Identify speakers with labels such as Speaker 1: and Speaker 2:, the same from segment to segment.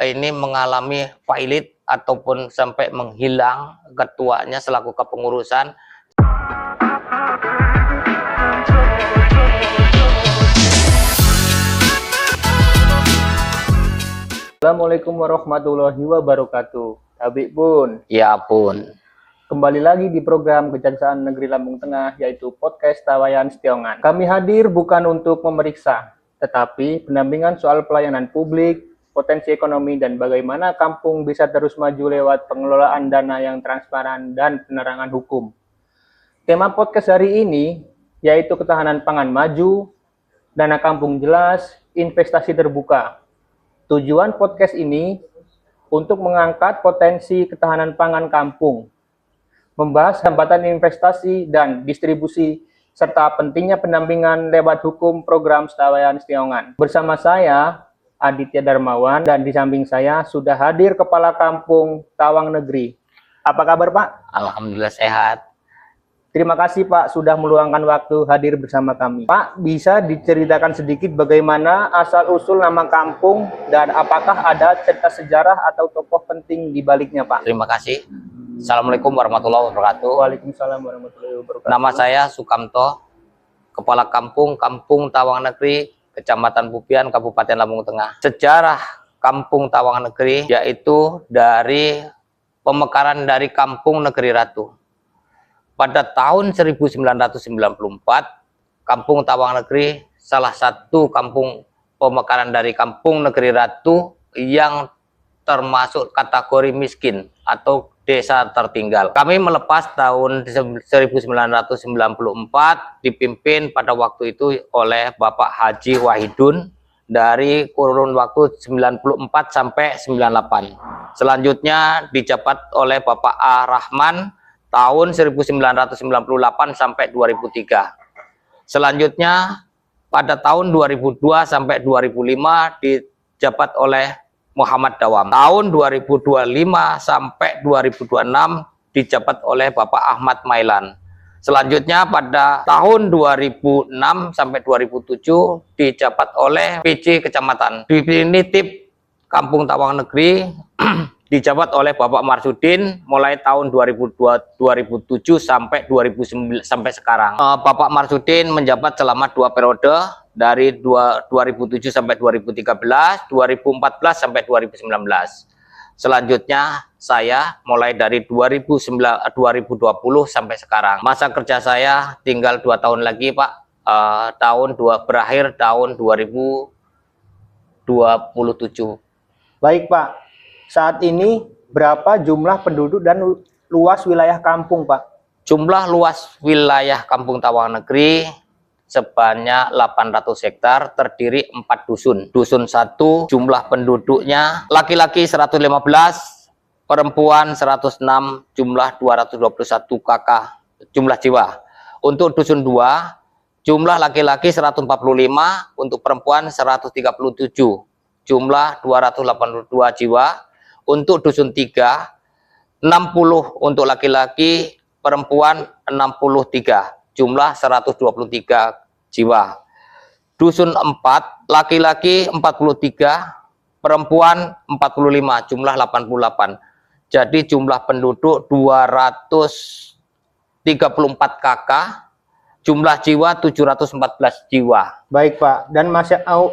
Speaker 1: ini mengalami failit ataupun sampai menghilang ketuanya selaku kepengurusan.
Speaker 2: Assalamualaikum warahmatullahi wabarakatuh. Tabik pun.
Speaker 1: Ya pun.
Speaker 2: Kembali lagi di program Kejaksaan Negeri Lampung Tengah, yaitu podcast Tawayan Setiongan. Kami hadir bukan untuk memeriksa, tetapi pendampingan soal pelayanan publik, potensi ekonomi, dan bagaimana kampung bisa terus maju lewat pengelolaan dana yang transparan dan penerangan hukum. Tema podcast hari ini yaitu ketahanan pangan maju, dana kampung jelas, investasi terbuka. Tujuan podcast ini untuk mengangkat potensi ketahanan pangan kampung, membahas hambatan investasi dan distribusi, serta pentingnya pendampingan lewat hukum program Tawayan Setiongan. Bersama saya, Aditya Darmawan, dan di samping saya sudah hadir Kepala Kampung Tawang Negeri. Apa kabar, Pak?
Speaker 1: Alhamdulillah sehat.
Speaker 2: Terima kasih, Pak, sudah meluangkan waktu hadir bersama kami. Pak, bisa diceritakan sedikit bagaimana asal-usul nama kampung dan apakah ada cerita sejarah atau tokoh penting di baliknya, Pak?
Speaker 1: Terima kasih. Assalamualaikum warahmatullahi wabarakatuh.
Speaker 2: Waalaikumsalam warahmatullahi wabarakatuh.
Speaker 1: Nama saya Sukamto, Kepala Kampung Tawang Negeri, Kecamatan Pupian, Kabupaten Lampung Tengah. Sejarah Kampung Tawang Negeri yaitu dari pemekaran dari Kampung Negeri Ratu. Pada tahun 1994, Kampung Tawang Negeri salah satu kampung pemekaran dari Kampung Negeri Ratu yang termasuk kategori miskin atau desa tertinggal. Kami melepas tahun 1994 dipimpin pada waktu itu oleh Bapak Haji Wahidun dari kurun waktu 94 sampai 98. Selanjutnya dijabat oleh Bapak A. Rahman tahun 1998 sampai 2003. Selanjutnya pada tahun 2002 sampai 2005 dijabat oleh Muhammad Dawam. Tahun 2025 sampai 2026 dijabat oleh Bapak Ahmad Mailan. Selanjutnya pada tahun 2006 sampai 2007 dijabat oleh PJ Kecamatan. Definitif Kampung Tawang Negeri dijabat oleh Bapak Marsudin mulai tahun 2007 sampai 2009 sampai sekarang. Bapak Marsudin menjabat selama 2 periode dari 2007 sampai 2013, 2014 sampai 2019. Selanjutnya saya mulai dari 2020 sampai sekarang. Masa kerja saya tinggal 2 tahun lagi, Pak. Berakhir tahun 2027.
Speaker 2: Baik, Pak. Saat ini berapa jumlah penduduk dan luas wilayah kampung, Pak?
Speaker 1: Jumlah luas wilayah Kampung Tawang Negeri sebanyak 800 hektar, terdiri 4 dusun. Dusun 1 jumlah penduduknya laki-laki 115, perempuan 106, jumlah 221 kakak jumlah jiwa. Untuk dusun 2 jumlah laki-laki 145, untuk perempuan 137, jumlah 282 jiwa. Untuk dusun 3 60 untuk laki-laki, perempuan 63, jumlah 123 jiwa. Dusun 4 laki-laki 43, perempuan 45, jumlah 88. Jadi jumlah penduduk 234 kakak, jumlah jiwa 714 jiwa.
Speaker 2: Baik, Pak. Dan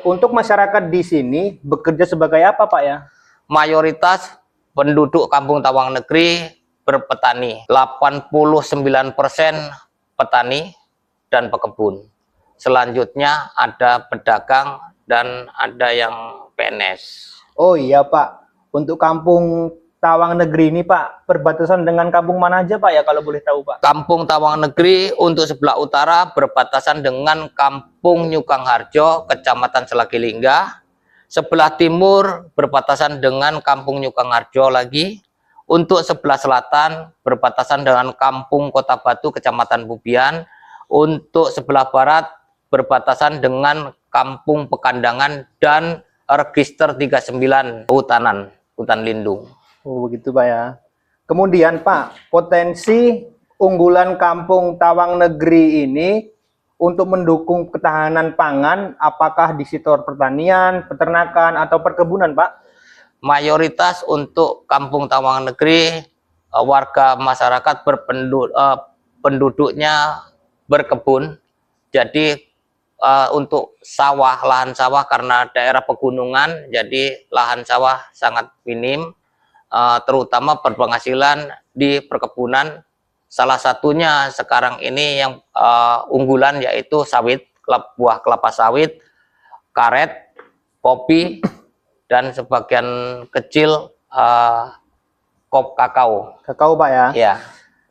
Speaker 2: untuk masyarakat di sini bekerja sebagai apa, Pak, ya?
Speaker 1: Mayoritas penduduk Kampung Tawang Negeri berpetani, 89% petani dan pekebun. Selanjutnya ada pedagang dan ada yang PNS.
Speaker 2: Oh iya, Pak. Untuk Kampung Tawang Negeri ini, Pak, perbatasan dengan kampung mana aja, Pak, ya, kalau boleh tahu, Pak?
Speaker 1: Kampung Tawang Negeri untuk sebelah utara berbatasan dengan Kampung Nyukang Harjo, Kecamatan Selagilingga. Sebelah timur berbatasan dengan Kampung Nyukang Harjo lagi. Untuk sebelah selatan berbatasan dengan Kampung Kota Batu, Kecamatan Pupian. Untuk sebelah barat berbatasan dengan Kampung Pekandangan dan Register 39 hutan lindung.
Speaker 2: Oh, begitu, Pak, ya. Kemudian, Pak, potensi unggulan Kampung Tawang Negeri ini untuk mendukung ketahanan pangan, apakah di sektor pertanian, peternakan, atau perkebunan, Pak?
Speaker 1: mayoritas untuk Kampung Tawangan Negeri warga masyarakat penduduknya berkebun. Jadi untuk sawah, lahan sawah karena daerah pegunungan, jadi lahan sawah sangat minim, terutama berpenghasilan di perkebunan. Salah satunya sekarang ini yang unggulan yaitu sawit, buah kelapa sawit, karet, kopi, dan sebagian kecil kakao.
Speaker 2: Kakao Pak ya.
Speaker 1: Ya.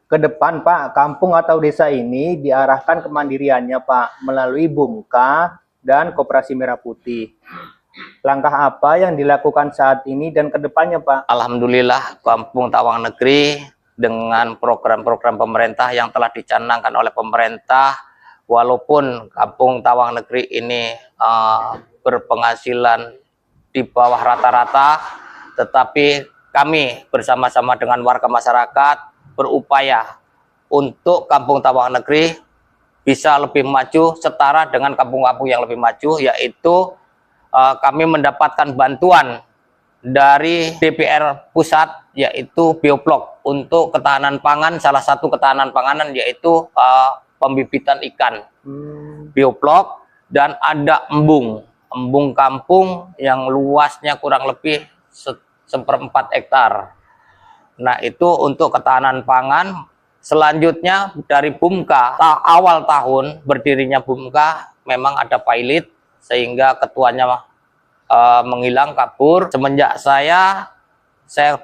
Speaker 2: Ke depan Pak, kampung atau desa ini diarahkan kemandiriannya Pak melalui BUMKA dan Koperasi Merah Putih. Langkah apa yang dilakukan saat ini dan ke depannya Pak?
Speaker 1: Alhamdulillah Kampung Tawangan Negeri dengan program-program pemerintah yang telah dicanangkan oleh pemerintah, walaupun Kampung Tawangan Negeri ini berpenghasilan di bawah rata-rata, tetapi kami bersama-sama dengan warga masyarakat berupaya untuk Kampung Tawangan Negeri bisa lebih maju setara dengan kampung-kampung yang lebih maju, yaitu kami mendapatkan bantuan dari DPR pusat yaitu bioblok untuk ketahanan pangan. Salah satu ketahanan panganan yaitu pembibitan ikan, bioblok, dan ada embung kampung yang luasnya kurang lebih 1/4 hektar. Nah, itu untuk ketahanan pangan. Selanjutnya dari BUMKA, awal tahun berdirinya BUMKA memang ada pilot sehingga ketuanya menghilang, kabur. Semenjak saya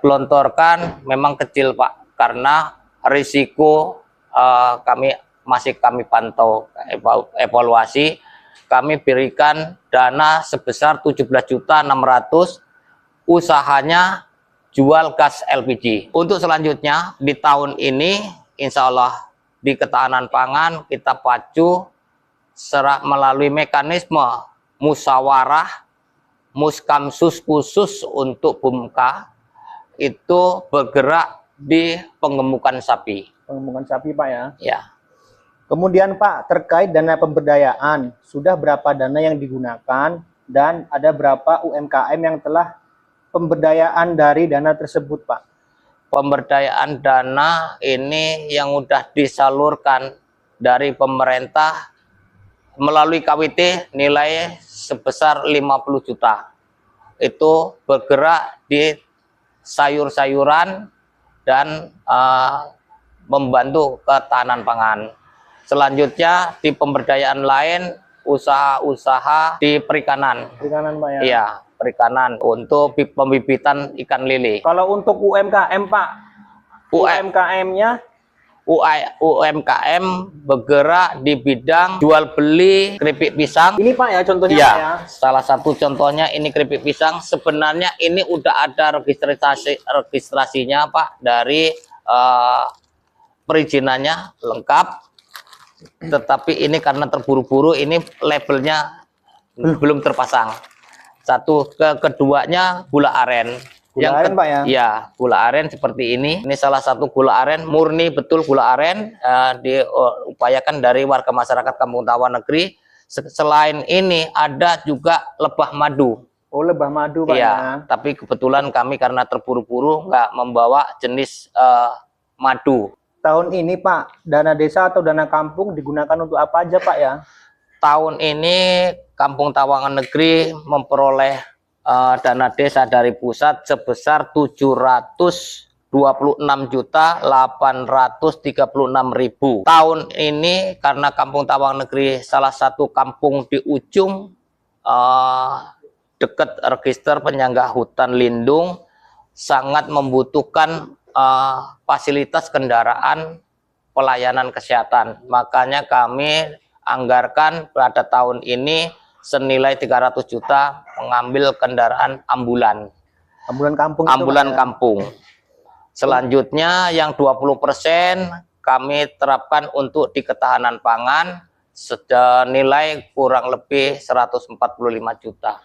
Speaker 1: gelontorkan memang kecil Pak, karena risiko kami pantau, evaluasi. Kami berikan dana sebesar 17.600.000, usahanya jual gas LPG. Untuk selanjutnya di tahun ini insya Allah di ketahanan pangan kita pacu melalui mekanisme musyawarah muskamsus khusus untuk BUMKA, itu bergerak di penggemukan sapi.
Speaker 2: Pengemukan sapi Pak ya.
Speaker 1: Ya.
Speaker 2: Kemudian Pak, terkait dana pemberdayaan, sudah berapa dana yang digunakan dan ada berapa UMKM yang telah pemberdayaan dari dana tersebut Pak?
Speaker 1: Pemberdayaan dana ini yang sudah disalurkan dari pemerintah melalui KWT nilai sebesar 50 juta. Itu bergerak di sayur-sayuran dan membantu ketahanan pangan. Selanjutnya di pemberdayaan lain, usaha-usaha di perikanan.
Speaker 2: Perikanan Pak ya?
Speaker 1: Iya, perikanan untuk pembibitan ikan lele.
Speaker 2: Kalau untuk UMKM Pak, UMKM-nya?
Speaker 1: UMKM bergerak di bidang jual beli keripik pisang.
Speaker 2: Ini Pak ya contohnya
Speaker 1: Ya,
Speaker 2: Pak ya?
Speaker 1: salah satu contohnya ini keripik pisang. Sebenarnya ini udah ada registrasinya Pak, dari perizinannya lengkap. Tetapi ini karena terburu-buru, ini labelnya belum terpasang. Keduanya gula aren.
Speaker 2: Gula aren Pak ya?
Speaker 1: Ya, gula aren seperti ini. Ini salah satu gula aren, murni betul gula aren, diupayakan dari warga masyarakat Kampung Tawangan Negeri. Selain ini ada juga lebah madu.
Speaker 2: Oh, lebah madu Pak
Speaker 1: ya?
Speaker 2: ya?
Speaker 1: Tapi kebetulan kami karena terburu-buru nggak membawa jenis madu.
Speaker 2: Tahun ini Pak, dana desa atau dana kampung digunakan untuk apa aja Pak ya?
Speaker 1: Tahun ini Kampung Tawangan Negeri memperoleh dana desa dari pusat sebesar 726.836.000. Tahun ini karena Kampung Tawangan Negeri salah satu kampung di ujung dekat register penyangga hutan lindung, sangat membutuhkan fasilitas kendaraan pelayanan kesehatan. Makanya kami anggarkan pada tahun ini senilai 300 juta mengambil kendaraan ambulan.
Speaker 2: Ambulan kampung.
Speaker 1: Ambulan kampung. Selanjutnya yang 20% kami terapkan untuk di ketahanan pangan senilai kurang lebih 145 juta.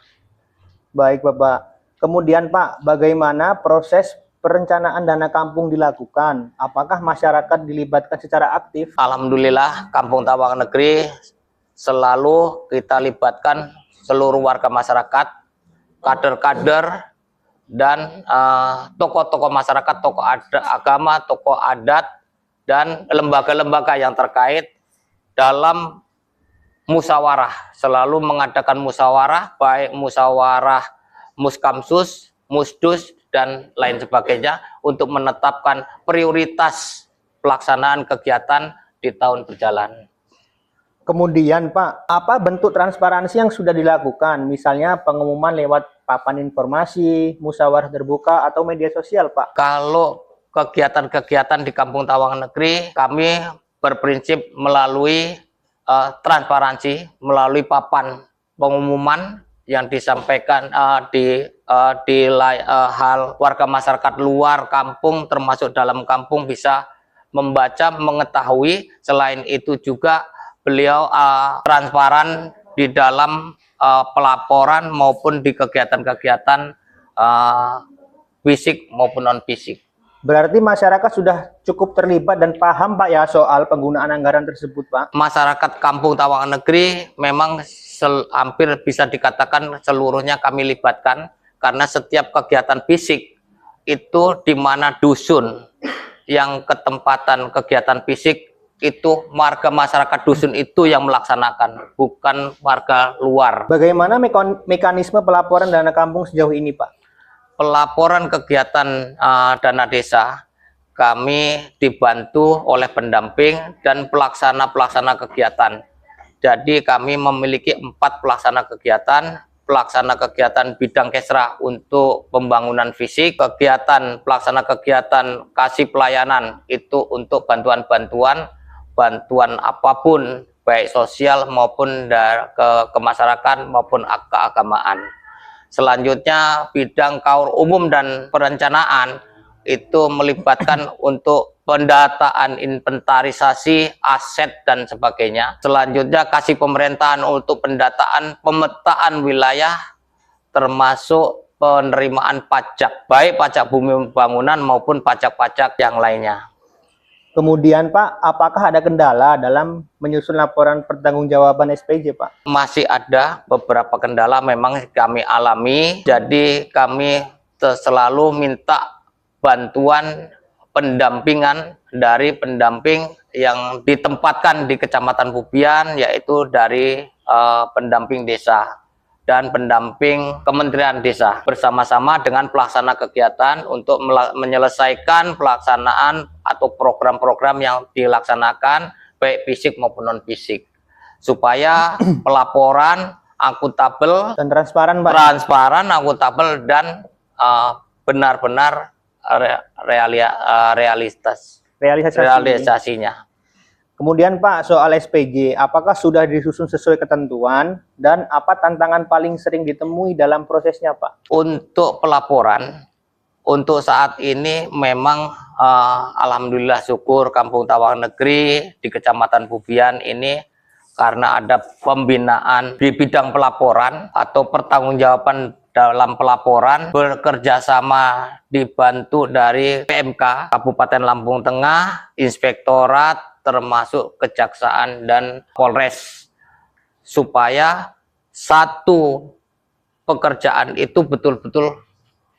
Speaker 2: Baik Bapak. Kemudian Pak, bagaimana proses perencanaan dana kampung dilakukan? Apakah masyarakat dilibatkan secara aktif?
Speaker 1: Alhamdulillah Kampung Tawangan Negeri selalu kita libatkan seluruh warga masyarakat, kader-kader, dan tokoh-tokoh masyarakat, tokoh agama, tokoh adat, dan lembaga-lembaga yang terkait dalam musyawarah. Selalu mengadakan musyawarah, baik musyawarah Muskamsus, Musdus, dan lain sebagainya untuk menetapkan prioritas pelaksanaan kegiatan di tahun berjalan.
Speaker 2: Kemudian Pak, apa bentuk transparansi yang sudah dilakukan? Misalnya pengumuman lewat papan informasi, musyawarah terbuka, atau media sosial Pak?
Speaker 1: Kalau kegiatan-kegiatan di Kampung Tawangan Negeri, kami berprinsip melalui transparansi, melalui papan pengumuman yang disampaikan hal warga masyarakat luar kampung termasuk dalam kampung bisa membaca, mengetahui. Selain itu juga beliau transparan di dalam pelaporan maupun di kegiatan-kegiatan fisik maupun non fisik.
Speaker 2: Berarti masyarakat sudah cukup terlibat dan paham Pak ya soal penggunaan anggaran tersebut Pak?
Speaker 1: Masyarakat Kampung Tawangan Negeri memang hampir bisa dikatakan seluruhnya kami libatkan, karena setiap kegiatan fisik itu di mana dusun yang ketempatan kegiatan fisik itu warga masyarakat dusun itu yang melaksanakan, bukan warga luar.
Speaker 2: Bagaimana mekanisme pelaporan dana kampung sejauh ini Pak?
Speaker 1: Pelaporan kegiatan dana desa kami dibantu oleh pendamping dan pelaksana kegiatan. Jadi kami memiliki 4 pelaksana kegiatan bidang kesra untuk pembangunan fisik, pelaksana kegiatan kasih pelayanan itu untuk bantuan apapun, baik sosial maupun ke masyarakat maupun keagamaan. Selanjutnya bidang kaur umum dan perencanaan itu melibatkan untuk pendataan, inventarisasi aset dan sebagainya. Selanjutnya kasih pemerintahan untuk pendataan, pemetaan wilayah termasuk penerimaan pajak, baik pajak bumi bangunan maupun pajak-pajak yang lainnya.
Speaker 2: Kemudian Pak, apakah ada kendala dalam menyusun laporan pertanggungjawaban SPJ Pak?
Speaker 1: Masih ada beberapa kendala memang kami alami, jadi kami selalu minta bantuan pendampingan dari pendamping yang ditempatkan di Kecamatan Pupian, yaitu dari pendamping desa dan pendamping Kementerian Desa bersama-sama dengan pelaksana kegiatan untuk menyelesaikan pelaksanaan atau program-program yang dilaksanakan baik fisik maupun non fisik, supaya pelaporan akuntabel
Speaker 2: Dan transparan Pak?
Speaker 1: Transparan, akuntabel, dan benar-benar realisasinya.
Speaker 2: Kemudian Pak, soal SPJ, apakah sudah disusun sesuai ketentuan dan apa tantangan paling sering ditemui dalam prosesnya Pak?
Speaker 1: Untuk pelaporan, untuk saat ini memang alhamdulillah syukur Kampung Tawangan Negeri di Kecamatan Pupian ini karena ada pembinaan di bidang pelaporan atau pertanggungjawaban dalam pelaporan, bekerja sama dibantu dari PMK Kabupaten Lampung Tengah, Inspektorat, termasuk Kejaksaan dan Polres, supaya satu pekerjaan itu betul-betul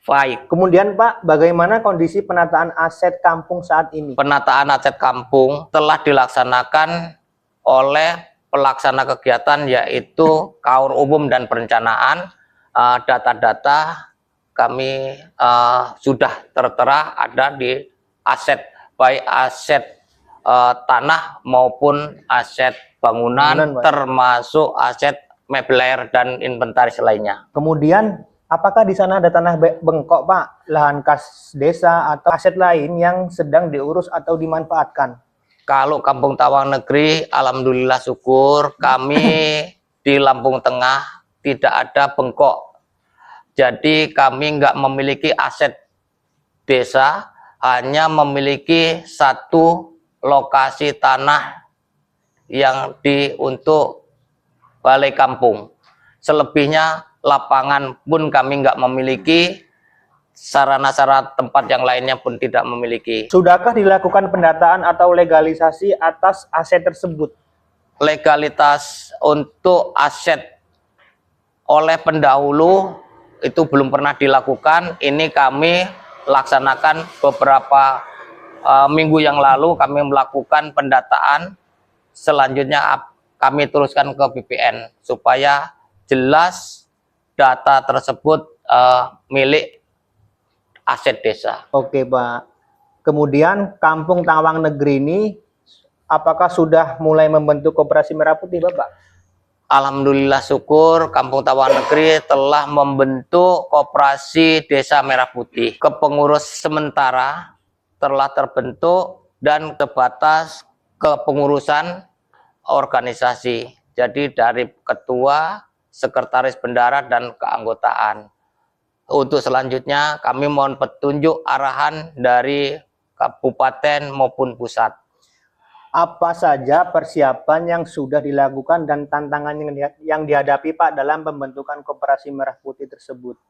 Speaker 1: baik.
Speaker 2: Kemudian Pak, bagaimana kondisi penataan aset kampung saat ini?
Speaker 1: Penataan aset kampung telah dilaksanakan oleh pelaksana kegiatan, yaitu Kaur Umum dan Perencanaan. Data-data kami sudah tertera ada di aset, baik aset tanah maupun aset bangunan, termasuk aset meubiler dan inventaris lainnya.
Speaker 2: Kemudian apakah di sana ada tanah bengkok Pak, lahan kas desa atau aset lain yang sedang diurus atau dimanfaatkan?
Speaker 1: Kalau Kampung Tawangan Negeri, alhamdulillah syukur kami di Lampung Tengah tidak ada bengkok. Jadi kami nggak memiliki aset desa, hanya memiliki satu lokasi tanah yang untuk balai kampung. Selebihnya lapangan pun kami nggak memiliki, sarana-sarana tempat yang lainnya pun tidak memiliki.
Speaker 2: Sudahkah dilakukan pendataan atau legalisasi atas aset tersebut?
Speaker 1: Legalitas untuk aset oleh pendahulu itu belum pernah dilakukan. Ini kami laksanakan beberapa minggu yang lalu, kami melakukan pendataan. Selanjutnya kami teruskan ke BPN supaya jelas data tersebut milik aset desa.
Speaker 2: Oke, Pak. Kemudian Kampung Tawang Negeri ini apakah sudah mulai membentuk koperasi merah putih, Bapak?
Speaker 1: Alhamdulillah syukur Kampung Tawang Negeri telah membentuk koperasi Desa Merah Putih. Kepengurus sementara telah terbentuk dan terbatas kepengurusan organisasi. Jadi dari ketua, sekretaris bendara, dan keanggotaan. Untuk selanjutnya kami mohon petunjuk arahan dari kabupaten maupun pusat.
Speaker 2: Apa saja persiapan yang sudah dilakukan dan tantangan yang dihadapi Pak dalam pembentukan koperasi merah putih tersebut?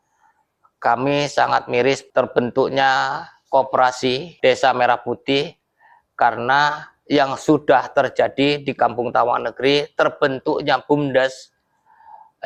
Speaker 1: Kami sangat miris terbentuknya koperasi Desa Merah Putih karena yang sudah terjadi di Kampung Tawang Negeri, terbentuknya BUMDes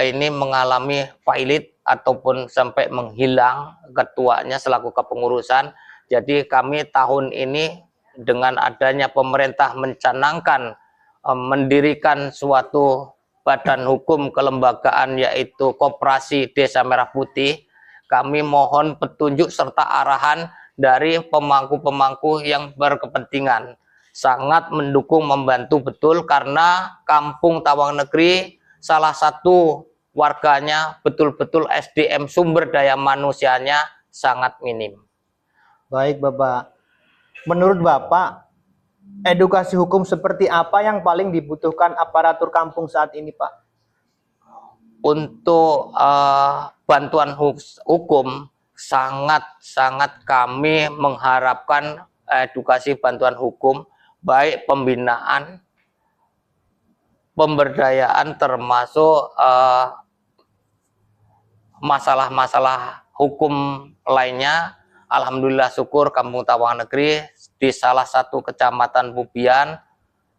Speaker 1: ini mengalami pailit ataupun sampai menghilang ketuanya selaku kepengurusan. Jadi kami tahun ini dengan adanya pemerintah mencanangkan mendirikan suatu badan hukum kelembagaan yaitu Koperasi Desa Merah Putih, kami mohon petunjuk serta arahan dari pemangku-pemangku yang berkepentingan. Sangat mendukung, membantu betul, karena Kampung Tawang Negeri salah satu warganya betul-betul SDM sumber daya manusianya sangat minim.
Speaker 2: Baik, Bapak. Menurut Bapak, edukasi hukum seperti apa yang paling dibutuhkan aparatur kampung saat ini, Pak?
Speaker 1: Untuk bantuan hukum, sangat-sangat kami mengharapkan edukasi bantuan hukum, baik pembinaan, pemberdayaan, termasuk masalah-masalah hukum lainnya. Alhamdulillah syukur Kampung Tawang Negeri di salah satu kecamatan Bubian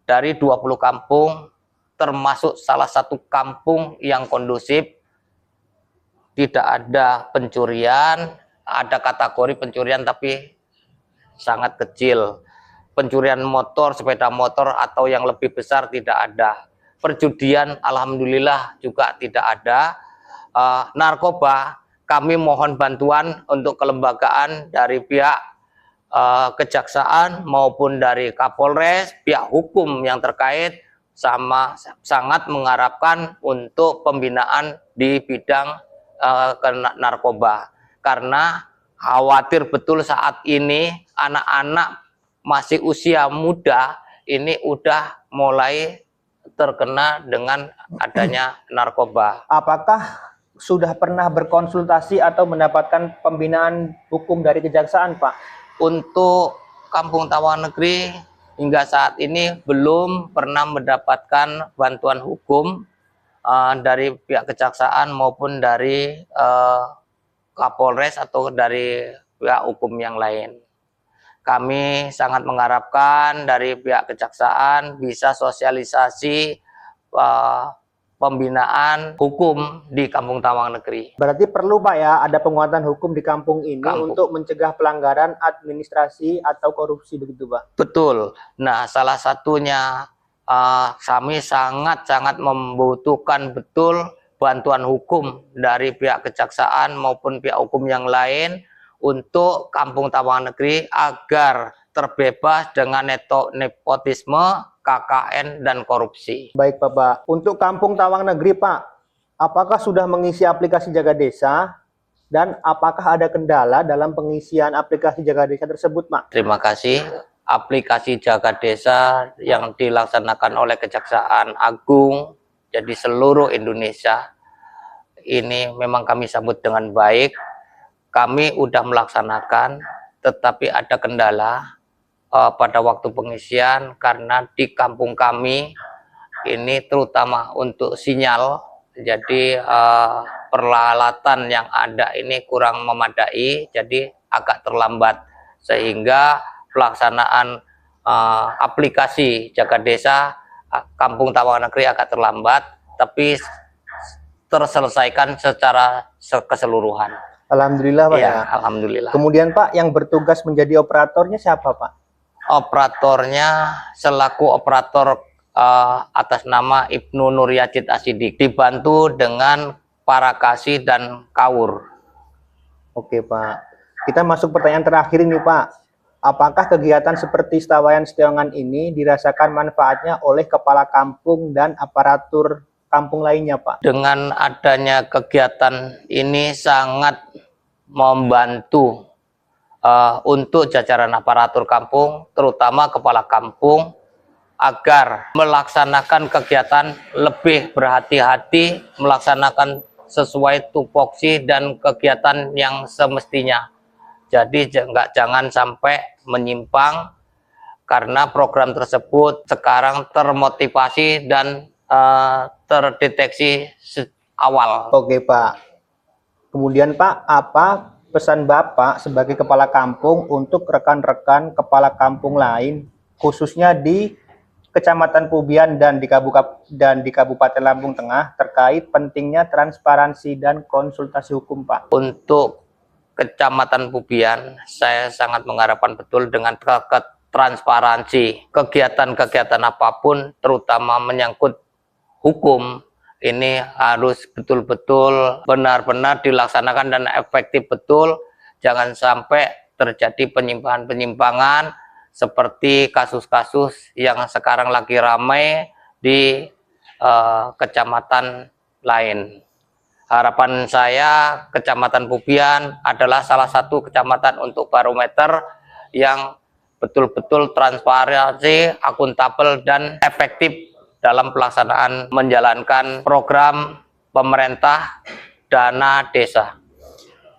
Speaker 1: dari 20 kampung termasuk salah satu kampung yang kondusif, tidak ada pencurian, ada kategori pencurian tapi sangat kecil. Pencurian motor, sepeda motor atau yang lebih besar tidak ada. Perjudian alhamdulillah juga tidak ada. Narkoba kami mohon bantuan untuk kelembagaan dari pihak kejaksaan maupun dari Kapolres, pihak hukum yang terkait, sama sangat mengharapkan untuk pembinaan di bidang narkoba, karena khawatir betul saat ini anak-anak masih usia muda ini udah mulai terkena dengan adanya narkoba.
Speaker 2: Apakah sudah pernah berkonsultasi atau mendapatkan pembinaan hukum dari kejaksaan, Pak?
Speaker 1: Untuk Kampung Tawang Negeri hingga saat ini belum pernah mendapatkan bantuan hukum dari pihak kejaksaan maupun dari Kapolres atau dari pihak hukum yang lain. Kami sangat mengharapkan dari pihak kejaksaan bisa sosialisasi pembinaan hukum di Kampung Tawang Negeri.
Speaker 2: Berarti perlu, Pak, ya, ada penguatan hukum di kampung ini untuk mencegah pelanggaran administrasi atau korupsi, begitu, Pak?
Speaker 1: Betul. Nah, salah satunya kami sangat-sangat membutuhkan betul bantuan hukum dari pihak kejaksaan maupun pihak hukum yang lain untuk Kampung Tawang Negeri agar terbebas dengan nepotisme, KKN, dan korupsi.
Speaker 2: Baik, Bapak. Untuk Kampung Tawang Negeri, Pak, apakah sudah mengisi aplikasi Jaga Desa? Dan apakah ada kendala dalam pengisian aplikasi Jaga Desa tersebut, Pak?
Speaker 1: Terima kasih. Aplikasi Jaga Desa yang dilaksanakan oleh Kejaksaan Agung, jadi seluruh Indonesia, ini memang kami sambut dengan baik. Kami sudah melaksanakan, tetapi ada kendala pada waktu pengisian karena di kampung kami ini terutama untuk sinyal, jadi peralatan yang ada ini kurang memadai, jadi agak terlambat sehingga pelaksanaan aplikasi Jaga Desa Kampung Tawang Negeri agak terlambat. Tapi terselesaikan secara keseluruhan.
Speaker 2: Alhamdulillah Pak
Speaker 1: Ya,
Speaker 2: ya.
Speaker 1: alhamdulillah.
Speaker 2: Kemudian Pak, yang bertugas menjadi operatornya siapa Pak?
Speaker 1: Operatornya selaku operator atas nama Ibnu Nur Yazid Asidik, dibantu dengan para kasih dan kawur.
Speaker 2: Oke Pak. Kita masuk pertanyaan terakhir ini Pak. Apakah kegiatan seperti Setawayan Setiongan ini dirasakan manfaatnya oleh kepala kampung dan aparatur kampung lainnya Pak?
Speaker 1: Dengan adanya kegiatan ini sangat membantu untuk jajaran aparatur kampung, terutama kepala kampung, agar melaksanakan kegiatan lebih berhati-hati, melaksanakan sesuai tupoksi dan kegiatan yang semestinya. Jadi jangan sampai menyimpang, karena program tersebut sekarang termotivasi dan terdeteksi awal.
Speaker 2: Oke Pak. Kemudian Pak, apa pesan Bapak sebagai kepala kampung untuk rekan-rekan kepala kampung lain, khususnya di Kecamatan Pubian dan di Kabupaten Lampung Tengah terkait pentingnya transparansi dan konsultasi hukum Pak?
Speaker 1: Untuk Kecamatan Pubian, saya sangat mengharapkan betul dengan transparansi. Kegiatan-kegiatan apapun, terutama menyangkut hukum, ini harus betul-betul benar-benar dilaksanakan dan efektif betul. Jangan sampai terjadi penyimpangan-penyimpangan seperti kasus-kasus yang sekarang lagi ramai di kecamatan lain. Harapan saya, Kecamatan Pubian adalah salah satu kecamatan untuk barometer yang betul-betul transparansi, akuntabel, dan efektif dalam pelaksanaan menjalankan program pemerintah dana desa.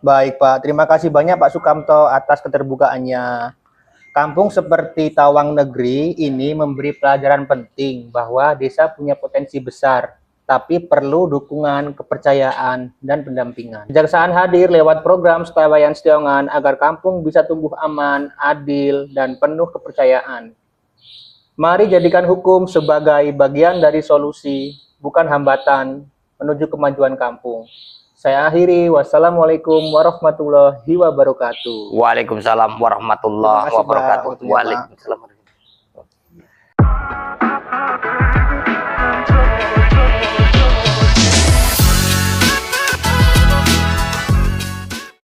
Speaker 2: Baik Pak, terima kasih banyak Pak Sukamto atas keterbukaannya. Kampung seperti Tawang Negeri ini memberi pelajaran penting bahwa desa punya potensi besar, tapi perlu dukungan, kepercayaan, dan pendampingan. Kejaksaan hadir lewat program Setawayan Setiongan agar kampung bisa tumbuh aman, adil, dan penuh kepercayaan. Mari jadikan hukum sebagai bagian dari solusi, bukan hambatan, menuju kemajuan kampung. Saya akhiri, wassalamualaikum warahmatullahi wabarakatuh.
Speaker 1: Waalaikumsalam warahmatullahi
Speaker 2: Terima kasih, Pak.
Speaker 1: wabarakatuh.
Speaker 2: Waktunya, Pak.
Speaker 1: Waalaikumsalam.